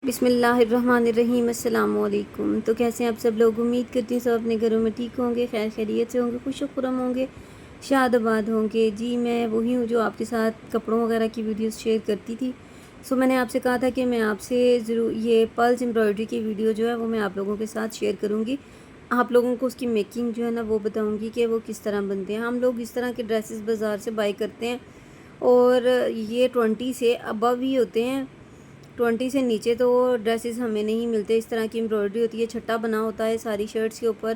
बिस्मिल्लाहिर्रहमानिर्रहीम अस्सलाम वालेकुम। तो कैसे हैं आप सब लोग? उम्मीद करती हूँ सब अपने घरों में ठीक होंगे, खैर खैरियत से होंगे, खुश खुरम होंगे, शादाबाद होंगे। जी मैं वही हूँ जो आपके साथ कपड़ों वगैरह की वीडियोस शेयर करती थी। सो मैंने आपसे कहा था कि मैं आपसे ज़रूर ये पर्ल्स एम्ब्रॉयडरी की वीडियो जो है वो मैं आप लोगों के साथ शेयर करूँगी। आप लोगों को उसकी मेकिंग जो है ना वो बताऊँगी कि वो किस तरह बनते हैं। हम लोग इस तरह के ड्रेसेस बाज़ार से बाई करते हैं और ये 20 से अबव ही होते हैं। 20 से नीचे तो ड्रेसेस हमें नहीं मिलते। इस तरह की एम्ब्रॉयडरी होती है, छट्टा बना होता है सारी शर्ट्स के ऊपर,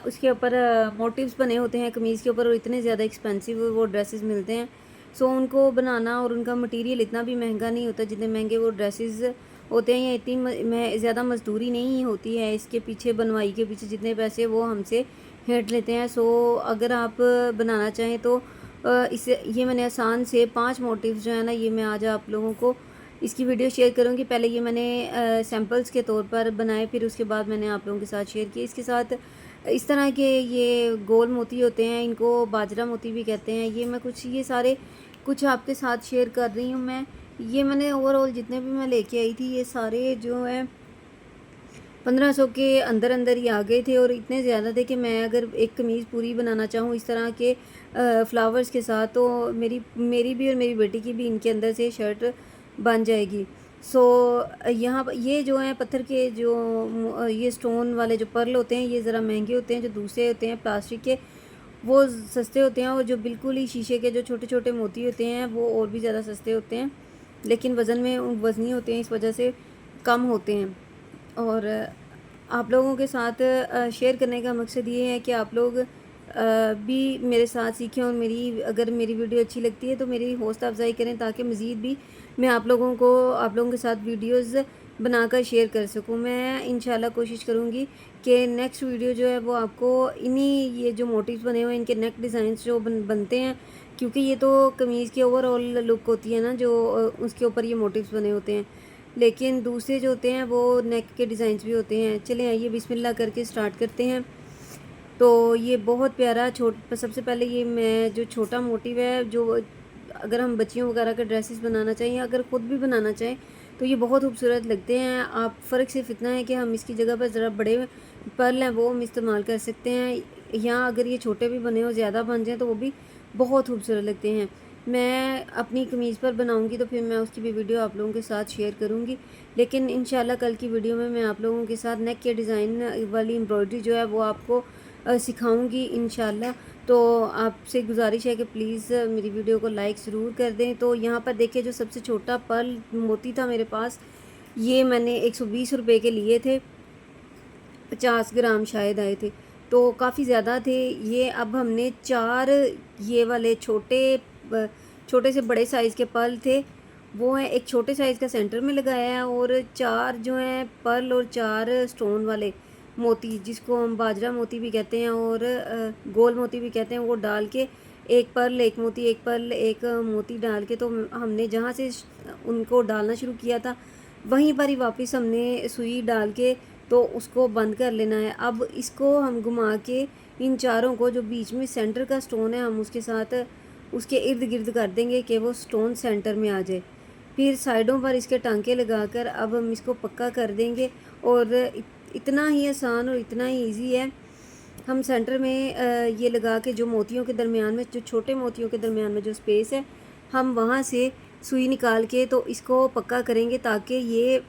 उसके ऊपर मोटिव्स बने होते हैं कमीज़ के ऊपर, और इतने ज़्यादा एक्सपेंसिव वो ड्रेसेस मिलते हैं। सो उनको बनाना और उनका मटेरियल इतना भी महंगा नहीं होता जितने महंगे वो ड्रेसेस होते हैं, या इतनी ज़्यादा मजदूरी नहीं होती है इसके पीछे, बनवाई के पीछे जितने पैसे वो हमसे हेट लेते हैं। सो अगर आप बनाना चाहें तो इसे ये मैंने आसान से 5 मोटिव्स जो है ना ये मैं आज आप लोगों को इसकी वीडियो शेयर करूँगी। पहले ये मैंने सैम्पल्स के तौर पर बनाए, फिर उसके बाद मैंने आप लोगों के साथ शेयर किए। इसके साथ इस तरह के ये गोल मोती होते हैं, इनको बाजरा मोती भी कहते हैं। ये मैं ये सारे कुछ आपके साथ शेयर कर रही हूँ मैं। ये मैंने ओवरऑल जितने भी मैं लेके आई थी ये सारे जो हैं 1500 के अंदर अंदर ही आ गए थे, और इतने ज़्यादा थे कि मैं अगर एक कमीज़ पूरी बनाना चाहूँ इस तरह के फ्लावर्स के साथ तो मेरी मेरी भी और मेरी बेटी की भी इनके अंदर से शर्ट बन जाएगी। सो यहाँ पर ये जो हैं पत्थर के जो ये स्टोन वाले जो पर्ल होते हैं ये ज़रा महंगे होते हैं। जो दूसरे होते हैं प्लास्टिक के वो सस्ते होते हैं, और जो बिल्कुल ही शीशे के जो छोटे छोटे मोती होते हैं वो और भी ज़्यादा सस्ते होते हैं, लेकिन वज़न में वज़नी होते हैं, इस वजह से कम होते हैं। और आप लोगों के साथ शेयर करने का मकसद ये है कि आप लोग भी मेरे साथ सीखें, और अगर मेरी वीडियो अच्छी लगती है तो मेरी हौसला अफ़ज़ाई करें, ताकि मज़ीद भी मैं आप लोगों के साथ वीडियोज़ बनाकर शेयर कर सकूँ। मैं इंशाल्लाह कोशिश करूँगी कि नेक्स्ट वीडियो जो है वो आपको इन्हीं ये जो मोटिव्स बने हुए हैं इनके नेक डिज़ाइंस जो बनते हैं, क्योंकि ये तो कमीज़ की ओवरऑल लुक होती है ना जो उसके ऊपर ये मोटिव्स बने होते हैं, लेकिन दूसरे जो होते हैं वो नेक के डिज़ाइंस भी होते हैं। चलें आइए बिस्मिल्लाह करके स्टार्ट करते हैं। तो ये बहुत प्यारा सबसे पहले ये मैं जो छोटा मोटिव है, जो अगर हम बच्चियों वगैरह के ड्रेसेस बनाना चाहें या अगर ख़ुद भी बनाना चाहें तो ये बहुत खूबसूरत लगते हैं। आप फ़र्क सिर्फ इतना है कि हम इसकी जगह पर ज़रा बड़े पर्ल हैं वो हम इस्तेमाल कर सकते हैं, या अगर ये छोटे भी बने हो ज़्यादा बन जाएँ तो वो भी बहुत खूबसूरत लगते हैं। मैं अपनी कमीज़ पर बनाऊँगी तो फिर मैं उसकी भी वीडियो आप लोगों के साथ शेयर करूँगी, लेकिन इंशाल्लाह कल की वीडियो में मैं आप लोगों के साथ नेक के डिज़ाइन वाली एम्ब्रॉयडरी जो है वो आपको सिखाऊँगी इंशाल्लाह। तो आपसे गुज़ारिश है कि प्लीज़ मेरी वीडियो को लाइक ज़रूर कर दें। तो यहाँ पर देखिए जो सबसे छोटा पर्ल मोती था मेरे पास, ये मैंने 120 रुपए के लिए थे, 50 ग्राम शायद आए थे, तो काफ़ी ज़्यादा थे ये। अब हमने 4 ये वाले छोटे से बड़े साइज़ के पर्ल थे, वो हैं एक छोटे साइज़ का सेंटर में लगाया है, और 4 जो हैं पर्ल और 4 स्टोन वाले मोती, जिसको हम बाजरा मोती भी कहते हैं और गोल मोती भी कहते हैं, वो डाल के एक पर्ल एक मोती, एक पर्ल एक मोती डाल के, तो हमने जहाँ से उनको डालना शुरू किया था वहीं पर ही वापस हमने सुई डाल के तो उसको बंद कर लेना है। अब इसको हम घुमा के इन चारों को, जो बीच में सेंटर का स्टोन है, हम उसके साथ उसके इर्द गिर्द कर देंगे कि वो स्टोन सेंटर में आ जाए। फिर साइडों पर इसके टांके लगाकर अब हम इसको पक्का कर देंगे, और इतना ही आसान और इतना ही इजी है। हम सेंटर में ये लगा के जो मोतियों के दरमियान में, जो छोटे मोतियों के दरमियान में जो स्पेस है, हम वहाँ से सुई निकाल के तो इसको पक्का करेंगे, ताकि ये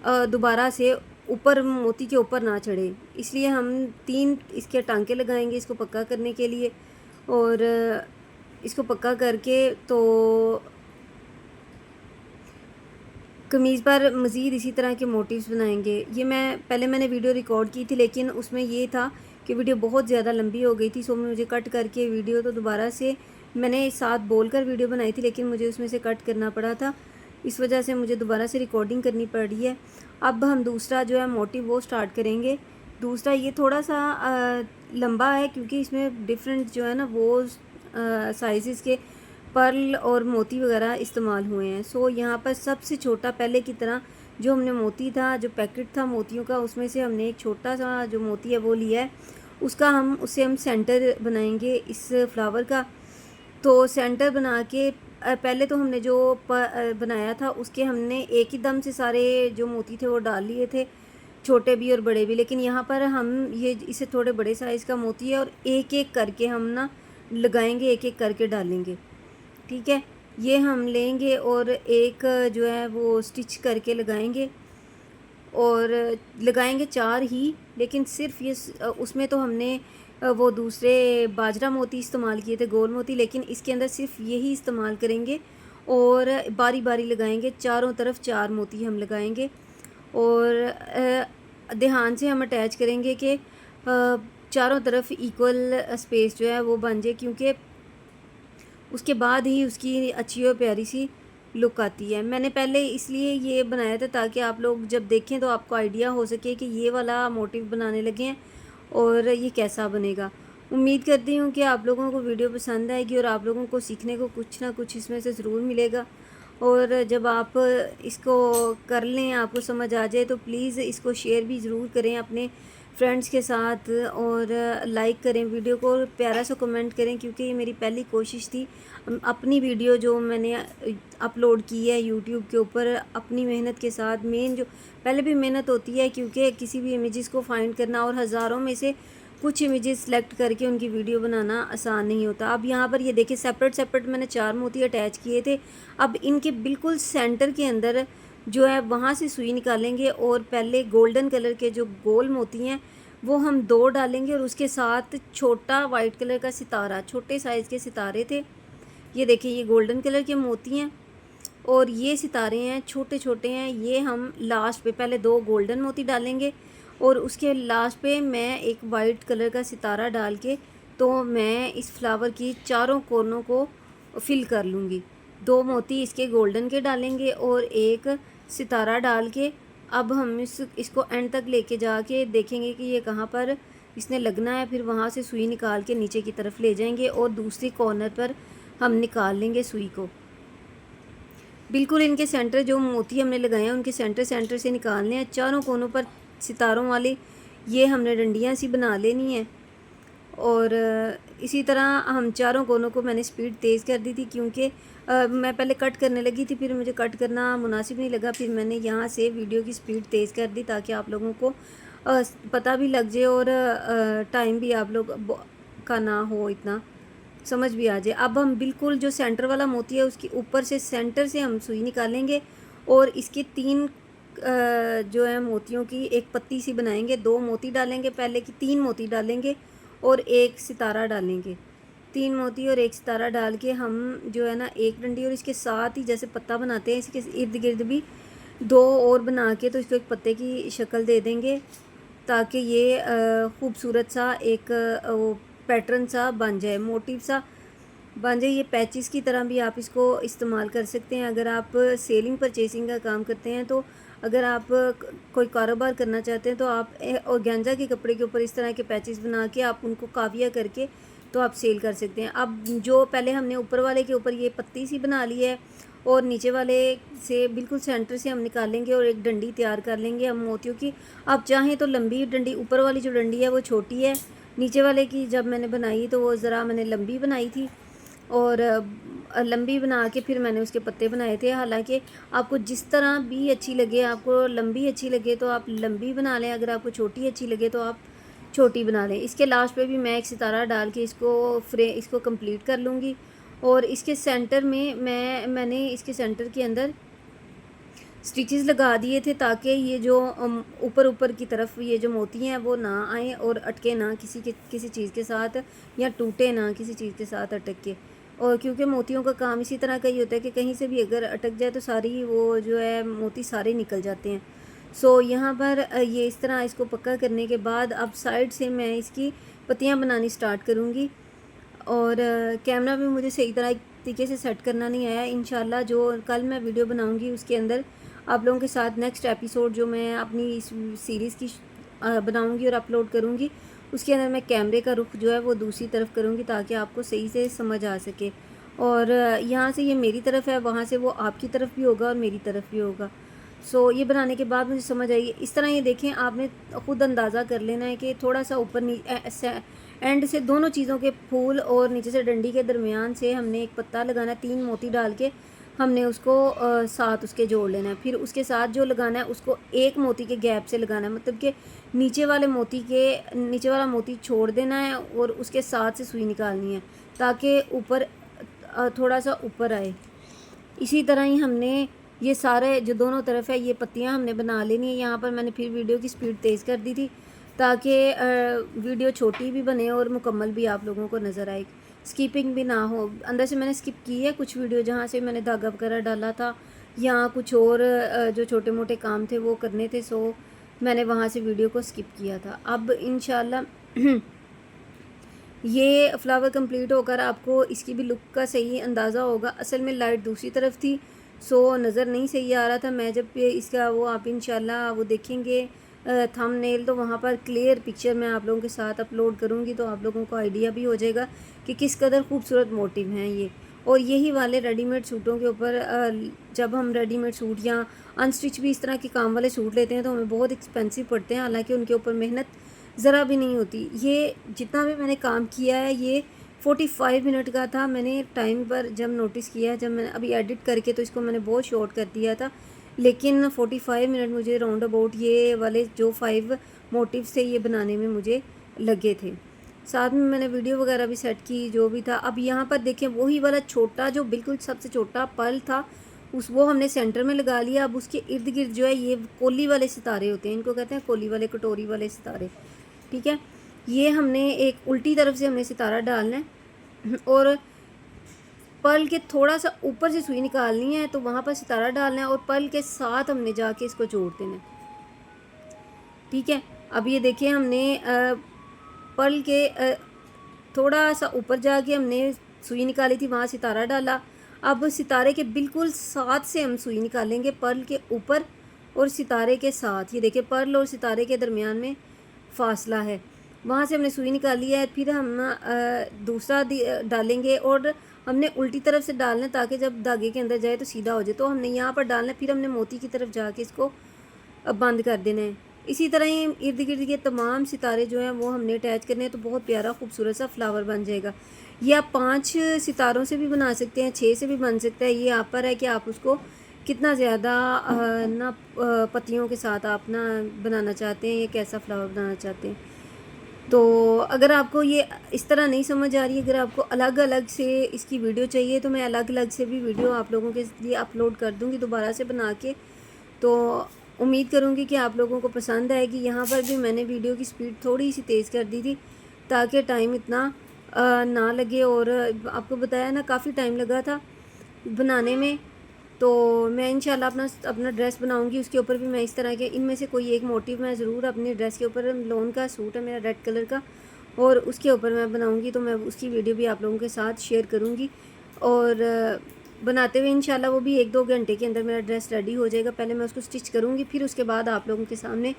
दोबारा से ऊपर मोती के ऊपर ना चढ़े। इसलिए हम 3 इसके टांके लगाएंगे इसको पक्का करने के लिए, और इसको पक्का करके तो कमीज़ पर मज़ीद इसी तरह के मोटिव्स बनाएंगे। ये मैंने वीडियो रिकॉर्ड की थी, लेकिन उसमें ये था कि वीडियो बहुत ज़्यादा लंबी हो गई थी, सो मुझे कट करके वीडियो तो दोबारा से मैंने साथ बोलकर वीडियो बनाई थी, लेकिन मुझे उसमें से कट करना पड़ा था, इस वजह से मुझे दोबारा से रिकॉर्डिंग करनी पड़ी है। अब हम दूसरा जो है मोटिव वो स्टार्ट करेंगे। दूसरा ये थोड़ा सा लंबा है, क्योंकि इसमें डिफरेंट जो है ना वो साइज़ के पर्ल और मोती वगैरह इस्तेमाल हुए हैं। सो यहाँ पर सबसे छोटा, पहले की तरह जो हमने मोती था, जो पैकेट था मोतियों का, उसमें से हमने एक छोटा सा जो मोती है वो लिया है, उससे हम सेंटर बनाएंगे इस फ्लावर का। तो सेंटर बना के पहले तो हमने जो बनाया था उसके हमने एक ही दम से सारे जो मोती थे वो डाल लिए थे, छोटे भी और बड़े भी। लेकिन यहाँ पर हम ये इसे थोड़े बड़े साइज़ का मोती है और एक एक करके हम ना लगाएंगे, एक एक करके डालेंगे। ठीक है, ये हम लेंगे और एक जो है वो स्टिच करके लगाएंगे, और लगाएंगे 4 ही। लेकिन सिर्फ ये उसमें तो हमने वो दूसरे बाजरा मोती इस्तेमाल किए थे, गोल मोती, लेकिन इसके अंदर सिर्फ यही इस्तेमाल करेंगे और बारी बारी लगाएंगे। चारों तरफ 4 मोती हम लगाएंगे और ध्यान से हम अटैच करेंगे कि चारों तरफ इक्वल स्पेस जो है वो बन जाए, क्योंकि उसके बाद ही उसकी अच्छी और प्यारी सी लुक आती है। मैंने पहले इसलिए ये बनाया था ताकि आप लोग जब देखें तो आपको आइडिया हो सके कि ये वाला मोटिव बनाने लगे हैं और ये कैसा बनेगा। उम्मीद करती हूँ कि आप लोगों को वीडियो पसंद आएगी और आप लोगों को सीखने को कुछ ना कुछ इसमें से ज़रूर मिलेगा। और जब आप इसको कर लें, आपको समझ आ जाए, तो प्लीज़ इसको शेयर भी ज़रूर करें अपने फ्रेंड्स के साथ और लाइक करें वीडियो को, प्यारा सा कमेंट करें, क्योंकि ये मेरी पहली कोशिश थी अपनी वीडियो जो मैंने अपलोड की है यूट्यूब के ऊपर अपनी मेहनत के साथ। मेन जो पहले भी मेहनत होती है, क्योंकि किसी भी इमेजेस को फाइंड करना और हज़ारों में से कुछ इमेजेस सेलेक्ट करके उनकी वीडियो बनाना आसान नहीं होता। अब यहाँ पर ये देखिए सेपरेट मैंने 4 मोती अटैच किए थे। अब इनके बिल्कुल सेंटर के अंदर जो है वहाँ से सुई निकालेंगे और पहले गोल्डन कलर के जो गोल मोती हैं वो हम 2 डालेंगे और उसके साथ छोटा वाइट कलर का सितारा, छोटे साइज़ के सितारे थे। ये देखिए ये गोल्डन कलर के मोती हैं और ये सितारे हैं, छोटे छोटे हैं। ये हम लास्ट पे पहले 2 गोल्डन मोती डालेंगे और उसके लास्ट पे मैं एक वाइट कलर का सितारा डाल के तो मैं इस फ्लावर की चारों कोनों को फिल कर लूँगी। 2 मोती इसके गोल्डन के डालेंगे और एक सितारा डाल के अब हम इसको एंड तक लेके जाके देखेंगे कि ये कहाँ पर इसने लगना है। फिर वहाँ से सुई निकाल के नीचे की तरफ ले जाएंगे और दूसरी कॉर्नर पर हम निकाल लेंगे सुई को। बिल्कुल इनके सेंटर जो मोती हमने लगाए हैं उनके सेंटर से निकालने हैं। चारों कोनों पर सितारों वाली ये हमने डंडियाँ सी बना लेनी है और इसी तरह हम चारों कोनों को मैंने स्पीड तेज़ कर दी थी, क्योंकि मैं पहले कट करने लगी थी, फिर मुझे कट करना मुनासिब नहीं लगा। फिर मैंने यहाँ से वीडियो की स्पीड तेज़ कर दी ताकि आप लोगों को पता भी लग जाए और टाइम भी आप लोग का ना हो, इतना समझ भी आ जाए। अब हम बिल्कुल जो सेंटर वाला मोती है उसके ऊपर से सेंटर से हम सुई निकालेंगे और इसके 3 जो है मोतियों की एक पत्ती सी बनाएंगे। 2 मोती डालेंगे, पहले की 3 मोती डालेंगे और एक सितारा डालेंगे। 3 मोती और एक सितारा डाल के हम जो है ना एक डंडी और इसके साथ ही जैसे पत्ता बनाते हैं इसके इर्द गिर्द भी 2 और बना के तो इसको एक पत्ते की शक्ल दे देंगे, ताकि ये खूबसूरत सा एक पैटर्न सा बन जाए, मोटिव सा बन जाए। ये पैचेस की तरह भी आप इसको इस्तेमाल कर सकते हैं अगर आप सेलिंग परचेसिंग का काम करते हैं। तो अगर आप कोई कारोबार करना चाहते हैं तो आप ऑर्गेन्जा के कपड़े के ऊपर इस तरह के पैचेस बना के आप उनको काविया करके तो आप सेल कर सकते हैं। अब जो पहले हमने ऊपर वाले के ऊपर ये पत्ती सी बना ली है और नीचे वाले से बिल्कुल सेंटर से हम निकालेंगे और एक डंडी तैयार कर लेंगे हम मोतियों की। आप चाहें तो लंबी डंडी, ऊपर वाली जो डंडी है वो छोटी है, नीचे वाले की जब मैंने बनाई तो वो ज़रा मैंने लंबी बनाई थी और लंबी बना के फिर मैंने उसके पत्ते बनाए थे। हालांकि आपको जिस तरह भी अच्छी लगे, आपको लंबी अच्छी लगे तो आप लंबी बना लें, अगर आपको छोटी अच्छी लगे तो आप छोटी बना लें। इसके लास्ट पे भी मैं एक सितारा डाल के इसको कंप्लीट कर लूँगी और इसके सेंटर में मैंने इसके सेंटर के अंदर स्टिचेस लगा दिए थे ताकि ये जो ऊपर की तरफ ये जो मोती हैं वो ना आए और अटके ना किसी चीज़ के साथ, या टूटे ना किसी चीज़ के साथ अटक के। और क्योंकि मोतियों का काम इसी तरह का ही होता है कि कहीं से भी अगर अटक जाए तो सारी वो जो है मोती सारे निकल जाते हैं। सो यहाँ पर ये इस तरह इसको पक्का करने के बाद अब साइड से मैं इसकी पत्तियाँ बनानी स्टार्ट करूँगी। और कैमरा भी मुझे सही तरीके से सेट करना नहीं आया। इंशाल्लाह जो कल मैं वीडियो बनाऊँगी उसके अंदर आप लोगों के साथ नेक्स्ट एपिसोड जो मैं अपनी इस सीरीज़ की बनाऊंगी और अपलोड करूंगी उसके अंदर मैं कैमरे का रुख जो है वो दूसरी तरफ करूंगी ताकि आपको सही से समझ आ सके। और यहाँ से ये मेरी तरफ है, वहाँ से वो आपकी तरफ भी होगा और मेरी तरफ भी होगा। सो ये बनाने के बाद मुझे समझ आई। इस तरह ये देखें, आपने ख़ुद अंदाज़ा कर लेना है कि थोड़ा सा ऊपर एंड से दोनों चीज़ों के फूल और नीचे से डंडी के दरमियान से हमने एक पत्ता लगाना है, 3 मोती डाल के हमने उसको साथ उसके जोड़ लेना है। फिर उसके साथ जो लगाना है उसको एक मोती के गैप से लगाना है, मतलब कि नीचे वाले मोती के नीचे वाला मोती छोड़ देना है और उसके साथ से सुई निकालनी है ताकि ऊपर थोड़ा सा ऊपर आए। इसी तरह ही हमने ये सारे जो दोनों तरफ है ये पत्तियां हमने बना लेनी है। यहाँ पर मैंने फिर वीडियो की स्पीड तेज़ कर दी थी ताकि वीडियो छोटी भी बने और मुकम्मल भी आप लोगों को नज़र आए, स्किपिंग भी ना हो। अंदर से मैंने स्किप की है कुछ वीडियो जहाँ से मैंने धागा वगैरह डाला था या कुछ और जो छोटे मोटे काम थे वो करने थे, सो मैंने वहाँ से वीडियो को स्किप किया था। अब इंशाल्लाह ये फ्लावर कंप्लीट होकर आपको इसकी भी लुक का सही अंदाज़ा होगा। असल में लाइट दूसरी तरफ थी सो नज़र नहीं सही आ रहा था। मैं जब इसका वो आप इंशाल्लाह वो देखेंगे थंबनेल तो वहाँ पर क्लियर पिक्चर मैं आप लोगों के साथ अपलोड करूँगी तो आप लोगों को आइडिया भी हो जाएगा कि किस कदर खूबसूरत मोटिव हैं ये। और यही वाले रेडीमेड सूटों के ऊपर जब हम रेडीमेड सूट या अनस्टिच भी इस तरह के काम वाले सूट लेते हैं तो हमें बहुत एक्सपेंसिव पड़ते हैं, हालांकि उनके ऊपर मेहनत ज़रा भी नहीं होती। ये जितना भी मैंने काम किया है ये 45 मिनट का था। मैंने टाइम पर जब नोटिस किया, जब मैंने अभी एडिट करके तो इसको मैंने बहुत शॉर्ट कर दिया था, लेकिन 45 मिनट मुझे राउंड अबाउट ये वाले जो 5 मोटिव्स थे ये बनाने में मुझे लगे थे। साथ में मैंने वीडियो वगैरह भी सेट की जो भी था। अब यहाँ पर देखें वही वाला छोटा जो बिल्कुल सबसे छोटा पर्ल था वो हमने सेंटर में लगा लिया। अब उसके इर्द गिर्द जो है ये कोली वाले सितारे होते हैं, इनको कहते हैं कोली वाले कटोरी वाले सितारे, ठीक है। ये हमने एक उल्टी तरफ से हमने सितारा डालना है और पर्ल के थोड़ा सा ऊपर से सुई निकालनी है तो वहाँ पर सितारा डालना है और पर्ल के साथ हमने जाके इसको जोड़ देना है, ठीक है। अब ये देखिए हमने पर्ल के थोड़ा सा ऊपर जाके हमने सुई निकाली थी, वहाँ सितारा डाला। अब सितारे के बिल्कुल साथ से हम सुई निकालेंगे पर्ल के ऊपर और सितारे के साथ। ये देखिए पर्ल और सितारे के दरमियान में फासला है, वहाँ से हमने सुई निकाली है। फिर हम दूसरा डालेंगे और हमने उल्टी तरफ से डालना है ताकि जब धागे के अंदर जाए तो सीधा हो जाए। तो हमने यहाँ पर डालना है, फिर हमने मोती की तरफ जाके इसको बंद कर देना है। इसी तरह ही इर्द गिर्द के तमाम सितारे जो हैं वो हमने अटैच करने हैं तो बहुत प्यारा खूबसूरत सा फ्लावर बन जाएगा। ये आप 5 सितारों से भी बना सकते हैं, 6 से भी बन सकता है। ये आप पर है कि आप उसको कितना ज़्यादा पत्तियों के साथ आप ना बनाना चाहते हैं, ये कैसा फ्लावर बनाना चाहते हैं। तो अगर आपको ये इस तरह नहीं समझ आ रही है, अगर आपको अलग अलग से इसकी वीडियो चाहिए तो मैं अलग अलग से भी वीडियो आप लोगों के लिए अपलोड कर दूँगी दोबारा से बना के। तो उम्मीद करूँगी कि आप लोगों को पसंद आएगी। यहाँ पर भी मैंने वीडियो की स्पीड थोड़ी सी तेज़ कर दी थी ताकि टाइम इतना ना लगे। और आपको बताया ना काफ़ी टाइम लगा था बनाने में। तो मैं इंशाल्लाह अपना ड्रेस बनाऊंगी, उसके ऊपर भी मैं इस तरह के इनमें से कोई एक मोटिव मैं ज़रूर अपने ड्रेस के ऊपर, लोन का सूट है मेरा रेड कलर का, और उसके ऊपर मैं बनाऊंगी तो मैं उसकी वीडियो भी आप लोगों के साथ शेयर करूंगी। और बनाते हुए इंशाल्लाह वो भी 1-2 घंटे के अंदर मेरा ड्रेस रेडी हो जाएगा। पहले मैं उसको स्टिच करूँगी, फिर उसके बाद आप लोगों के सामने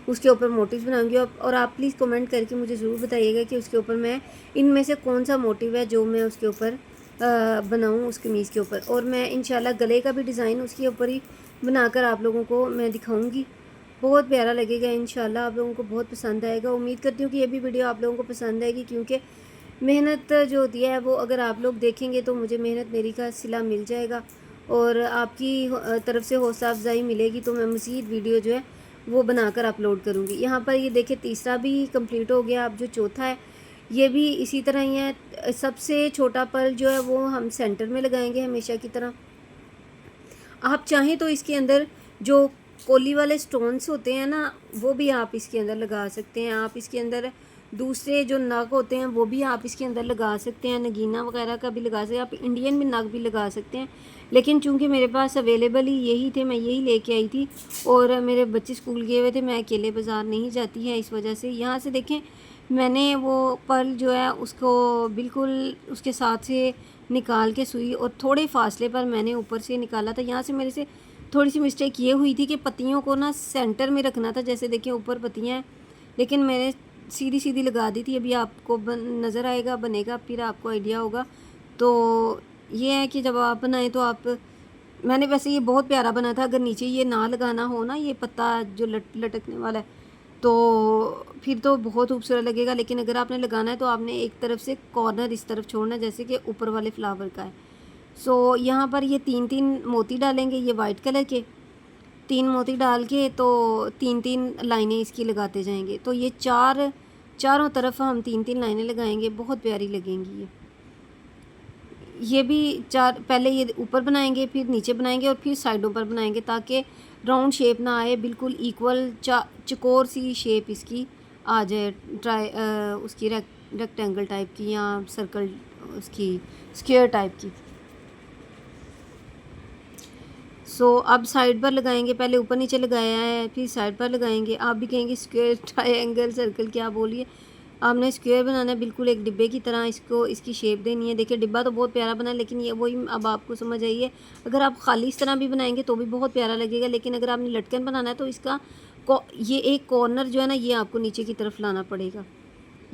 उसके ऊपर मोटिव्स बनाऊंगी। और आप प्लीज़ कमेंट करके मुझे ज़रूर बताइएगा कि उसके ऊपर मैं इनमें से कौन सा मोटिव है जो मैं उसके ऊपर बनाऊँ उस कमीज़ के ऊपर। और मैं इंशाल्लाह गले का भी डिज़ाइन उसके ऊपर ही बनाकर आप लोगों को मैं दिखाऊंगी। बहुत प्यारा लगेगा इंशाल्लाह, आप लोगों को बहुत पसंद आएगा। उम्मीद करती हूँ कि ये भी वीडियो आप लोगों को पसंद आएगी, क्योंकि मेहनत जो होती है वो अगर आप लोग देखेंगे तो मुझे मेहनत मेरी का सिला मिल जाएगा और आपकी तरफ से हौसला अफजाई मिलेगी तो मैं मज़ीद वीडियो जो है वो बनाकर अपलोड करूँगी। यहाँ पर ये देखिए तीसरा भी कंप्लीट हो गया। अब जो चौथा है ये भी इसी तरह ही है। सबसे छोटा पर्ल जो है वो हम सेंटर में लगाएंगे हमेशा की तरह। आप चाहें तो इसके अंदर जो कोली वाले स्टोन्स होते हैं ना वो भी आप इसके अंदर लगा सकते हैं। आप इसके अंदर दूसरे जो नग होते हैं वो भी आप इसके अंदर लगा सकते हैं, नगीना वगैरह का भी लगा सकते हैं, आप इंडियन भी नग भी लगा सकते हैं। लेकिन चूंकि मेरे पास अवेलेबल ही यही थे, मैं यही लेके आई थी और मेरे बच्चे स्कूल गए हुए थे, मैं अकेले बाज़ार नहीं जाती है, इस वजह से। यहाँ से देखें मैंने वो पर्ल जो है उसको बिल्कुल उसके साथ से निकाल के सुई और थोड़े फासले पर मैंने ऊपर से निकाला था। यहाँ से मेरे से थोड़ी सी मिस्टेक ये हुई थी कि पत्तियों को ना सेंटर में रखना था, जैसे देखिए ऊपर पत्तियाँ हैं लेकिन मैंने सीधी सीधी लगा दी थी। अभी आपको नज़र आएगा बनेगा फिर आपको आइडिया होगा। तो ये है कि जब आप बनाएं तो आप, मैंने वैसे ये बहुत प्यारा बना था, अगर नीचे ये ना लगाना हो ना ये पत्ता जो लटकने वाला है तो फिर तो बहुत खूबसूरत लगेगा। लेकिन अगर आपने लगाना है तो आपने एक तरफ से कॉर्नर इस तरफ छोड़ना है, जैसे कि ऊपर वाले फ्लावर का है। सो यहाँ पर ये 3-3 मोती डालेंगे, ये वाइट कलर के 3 मोती डाल के तो 3-3 लाइनें इसकी लगाते जाएंगे। तो ये चारों तरफ हम 3-3 लाइनें लगाएंगे, बहुत प्यारी लगेंगी ये भी। चार पहले ये ऊपर बनाएंगे, फिर नीचे बनाएंगे और फिर साइडों पर बनाएंगे, ताकि राउंड शेप ना आए, बिल्कुल इक्वल चकोर सी शेप इसकी आ जाए, उसकी रेक्टेंगल टाइप की या सर्कल उसकी स्क्वायर टाइप की। सो अब साइड पर लगाएंगे, पहले ऊपर नीचे लगाया है, फिर साइड पर लगाएंगे। आप भी कहेंगे स्क्वायर, ट्रायंगल, सर्कल क्या बोलिए, आपने स्क्वायर बनाना है, बिल्कुल एक डिब्बे की तरह इसको इसकी शेप देनी है। देखिए डिब्बा तो बहुत प्यारा बना है, लेकिन ये वही अब आपको समझ आई है। अगर आप खाली इस तरह भी बनाएंगे तो भी बहुत प्यारा लगेगा, लेकिन अगर आपने लटकन बनाना है तो इसका ये एक कॉर्नर जो है ना, ये आपको नीचे की तरफ लाना पड़ेगा।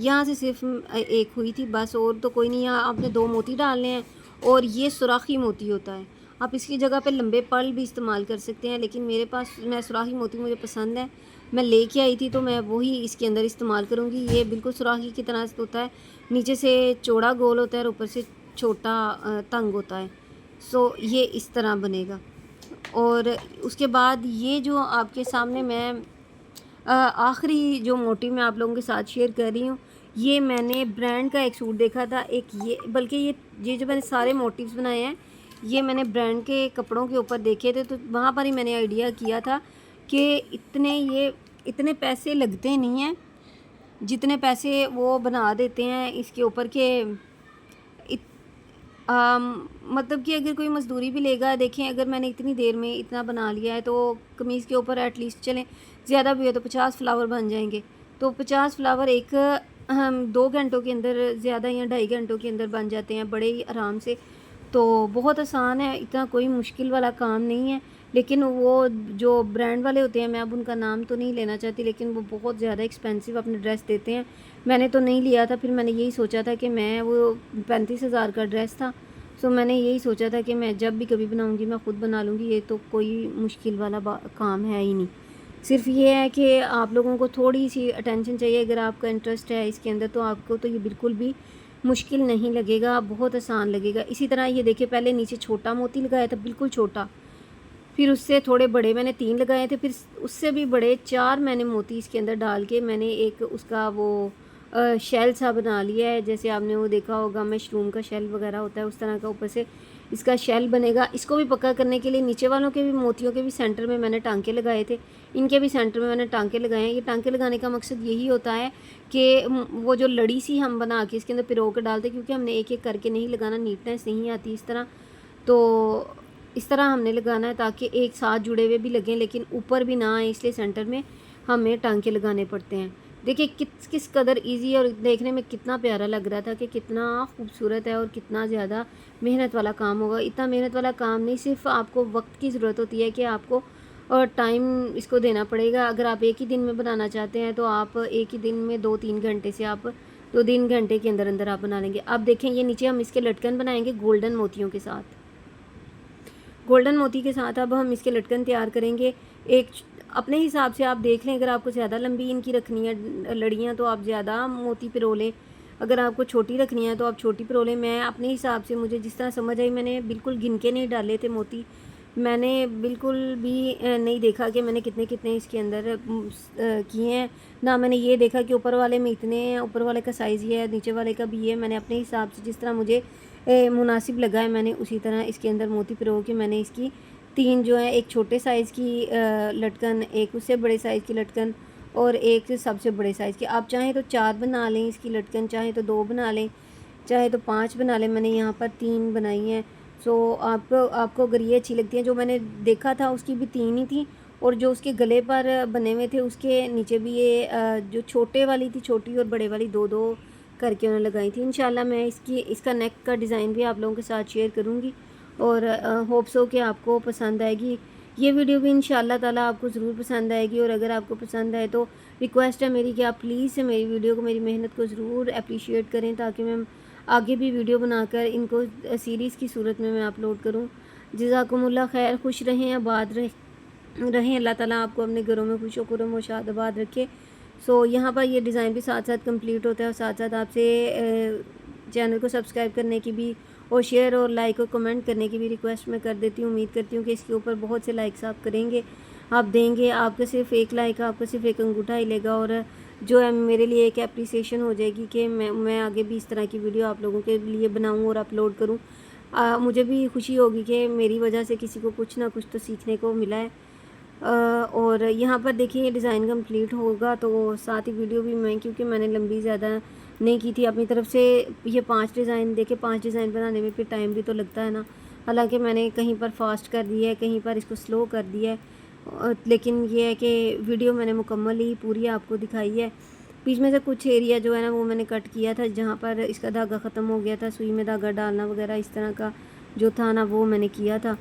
यहाँ से सिर्फ एक हुई थी बस, और तो कोई नहीं। यहाँ आपने 2 मोती डालने हैं, और ये सुराखी मोती होता है। आप इसकी जगह पे लंबे पर्ल भी इस्तेमाल कर सकते हैं, लेकिन मेरे पास सुराखी मोती मुझे पसंद है, मैं लेके आई थी तो मैं वही इसके अंदर इस्तेमाल करूँगी। ये बिल्कुल सुराखी की तरह से होता है, नीचे से चौड़ा गोल होता है और ऊपर से छोटा तंग होता है। सो ये इस तरह बनेगा। और उसके बाद ये जो आपके सामने मैं आखिरी जो मोटिव मैं आप लोगों के साथ शेयर कर रही हूँ, ये मैंने ब्रांड का एक सूट देखा था, एक ये, बल्कि ये जो मैंने सारे मोटिव्स बनाए हैं ये मैंने ब्रांड के कपड़ों के ऊपर देखे थे, तो वहाँ पर ही मैंने आइडिया किया था कि इतने पैसे लगते नहीं हैं जितने पैसे वो बना देते हैं इसके ऊपर के। मतलब कि अगर कोई मज़दूरी भी लेगा, देखें अगर मैंने इतनी देर में इतना बना लिया है तो कमीज़ के ऊपर एटलीस्ट चलें ज़्यादा भी हो तो 50 फ्लावर बन जाएंगे। तो 50 फ्लावर एक 2 घंटों के अंदर, ज़्यादा या 2.5 घंटों के अंदर बन जाते हैं बड़े ही आराम से। तो बहुत आसान है, इतना कोई मुश्किल वाला काम नहीं है। लेकिन वो जो ब्रांड वाले होते हैं, मैं अब उनका नाम तो नहीं लेना चाहती, लेकिन वो बहुत ज़्यादा एक्सपेंसिव अपने ड्रेस देते हैं। मैंने तो नहीं लिया था, फिर मैंने यही सोचा था कि मैं वो 35,000 का ड्रेस था। सो मैंने यही सोचा था कि मैं जब भी कभी बनाऊंगी मैं ख़ुद बना लूँगी, ये तो कोई मुश्किल वाला काम है ही नहीं। सिर्फ ये है कि आप लोगों को थोड़ी सी अटेंशन चाहिए। अगर आपका इंटरेस्ट है इसके अंदर तो आपको तो ये बिल्कुल भी मुश्किल नहीं लगेगा, बहुत आसान लगेगा। इसी तरह ये देखिए, पहले नीचे छोटा मोती लगाया था, बिल्कुल छोटा, फिर उससे थोड़े बड़े मैंने 3 लगाए थे, फिर उससे भी बड़े 4 मैंने मोती इसके अंदर डाल के मैंने एक उसका वो शेल सा बना लिया है। जैसे आपने वो देखा होगा मशरूम का शेल वगैरह होता है, उस तरह का ऊपर से इसका शेल बनेगा। इसको भी पक्का करने के लिए नीचे वालों के भी मोतियों के भी सेंटर में मैंने टांके लगाए थे, इनके भी सेंटर में मैंने टांके लगाए हैं। ये टांके लगाने का मकसद यही होता है कि वो जो लड़ी सी हम बना के इसके अंदर पिरो के डालते, क्योंकि हमने एक एक करके नहीं लगाना, नीटनेस नहीं आती इस तरह। तो इस तरह हमने लगाना है ताकि एक साथ जुड़े हुए भी लगें, लेकिन ऊपर भी ना आए, इसलिए सेंटर में हमें टांके लगाने पड़ते हैं। देखिए किस कदर इजी और देखने में कितना प्यारा लग रहा था कि कितना खूबसूरत है और कितना ज़्यादा मेहनत वाला काम होगा। इतना मेहनत वाला काम नहीं, सिर्फ आपको वक्त की ज़रूरत होती है कि आपको और टाइम इसको देना पड़ेगा। अगर आप एक ही दिन में बनाना चाहते हैं तो आप एक ही दिन में 2-3 घंटे से आप 2-3 घंटे के अंदर अंदर आप बना लेंगे। अब देखें ये नीचे हम इसके लटकन बनाएंगे गोल्डन मोतियों के साथ। गोल्डन मोती के साथ अब हम इसके लटकन तैयार करेंगे। एक अपने हिसाब से आप देख लें, अगर आपको ज़्यादा लंबी इनकी रखनी है लड़ियाँ तो आप ज़्यादा मोती पिरो लें, अगर आपको छोटी रखनी है तो आप छोटी पिरो लें। मैं अपने हिसाब से, मुझे जिस तरह समझ आई, मैंने बिल्कुल गिन के नहीं डाले थे मोती, मैंने बिल्कुल भी नहीं देखा कि मैंने कितने कितने इसके अंदर किए हैं, ना मैंने ये देखा कि ऊपर वाले में इतने हैं, ऊपर वाले का साइज़ ये है, नीचे वाले का भी ये। मैंने अपने हिसाब से जिस तरह मुझे मुनासिब लगा है, मैंने उसी तरह इसके अंदर मोती पिरो के मैंने इसकी 3 जो है, एक छोटे साइज़ की लटकन, एक उससे बड़े साइज़ की लटकन और एक सबसे बड़े साइज़ की। आप चाहें तो 4 बना लें इसकी लटकन, चाहें तो 2 बना लें, चाहे तो 5 बना लें। मैंने यहाँ पर 3 बनाई हैं। सो आपको अगर ये अच्छी लगती हैं, जो मैंने देखा था उसकी भी 3 ही थी, और जो उसके गले पर बने हुए थे उसके नीचे भी ये जो छोटे वाली थी, छोटी और बड़े वाली 2-2 करके उन्होंने लगाई थी। इंशाल्लाह मैं इसका नेक का डिज़ाइन भी आप लोगों के साथ शेयर करूँगी, और होप सो कि आपको पसंद आएगी ये वीडियो भी। इंशाल्लाह ताला आपको ज़रूर पसंद आएगी, और अगर आपको पसंद आए तो रिक्वेस्ट है मेरी कि आप प्लीज़ से मेरी वीडियो को, मेरी मेहनत को ज़रूर अप्रिशिएट करें, ताकि मैं आगे भी वीडियो बनाकर इनको सीरीज़ की सूरत में मैं अपलोड करूँ। जज़ाकुमुल्लाह खैर, खुश रहें, आबाद रहें। अल्लाह ताला आपको अपने घरों में खुश व खुर्रम व शाद आबाद रखे। सो यहाँ पर ये डिज़ाइन भी साथ साथ कंप्लीट होता है, और साथ साथ आपसे चैनल को सब्सक्राइब करने की भी और शेयर और लाइक और कमेंट करने की भी रिक्वेस्ट मैं कर देती हूँ। उम्मीद करती हूँ कि इसके ऊपर बहुत से लाइक्स आप करेंगे, आप देंगे। आपका सिर्फ एक लाइक, आपका सिर्फ एक अंगूठा हिलेगा, और जो है मेरे लिए एक एप्रिसिएशन हो जाएगी कि मैं आगे भी इस तरह की वीडियो आप लोगों के लिए बनाऊँ और अपलोड करूँ। मुझे भी खुशी होगी कि मेरी वजह से किसी को कुछ ना कुछ तो सीखने को मिला है। और यहाँ पर देखिए ये डिज़ाइन कंप्लीट होगा, तो साथ ही वीडियो भी मैं, क्योंकि मैंने लंबी ज़्यादा नहीं की थी अपनी तरफ से। ये 5 डिज़ाइन देखे, 5 डिज़ाइन बनाने में फिर टाइम भी तो लगता है ना। हालांकि मैंने कहीं पर फास्ट कर दिया है, कहीं पर इसको स्लो कर दिया है, लेकिन ये है कि वीडियो मैंने मुकम्मल ही पूरी आपको दिखाई है। बीच में से कुछ एरिया जो है ना वो मैंने कट किया था, जहाँ पर इसका धागा ख़त्म हो गया था, सुई में धागा डालना वगैरह इस तरह का जो था ना वो मैंने किया था।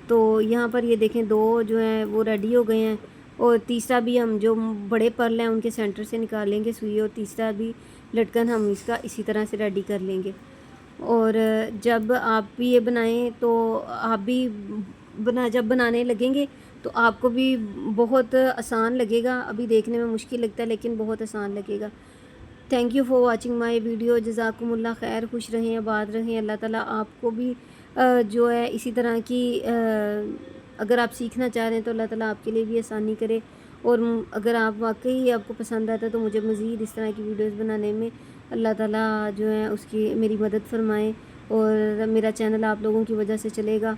तो यहाँ पर ये देखें 2 जो हैं वो रेडी हो गए हैं, और तीसरा भी हम जो बड़े पर्ल हैं उनके सेंटर से निकालेंगे सुई, और तीसरा भी लटकन हम इसका इसी तरह से रेडी कर लेंगे। और जब आप भी ये बनाएं तो आप भी जब बनाने लगेंगे तो आपको भी बहुत आसान लगेगा। अभी देखने में मुश्किल लगता है लेकिन बहुत आसान लगेगा। Thank you for watching my video. जज़ाकुमुल्लाह खैर। खुश रहें, आबाद रहें। अल्लाह ताला आपको भी जो है इसी तरह की अगर आप सीखना चाह रहे हैं तो अल्लाह ताला आपके लिए भी आसानी करे। और अगर आप वाकई आपको पसंद आता है तो मुझे मज़ीद इस तरह की वीडियोस बनाने में अल्लाह ताला जो है उसकी मेरी मदद फरमाए, और मेरा चैनल आप लोगों की वजह से चलेगा।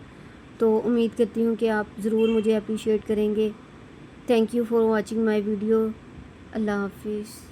तो उम्मीद करती हूँ कि आप ज़रूर मुझे अप्रिशिएट करेंगे। Thank you for watching my video. अल्लाह हाफिज़।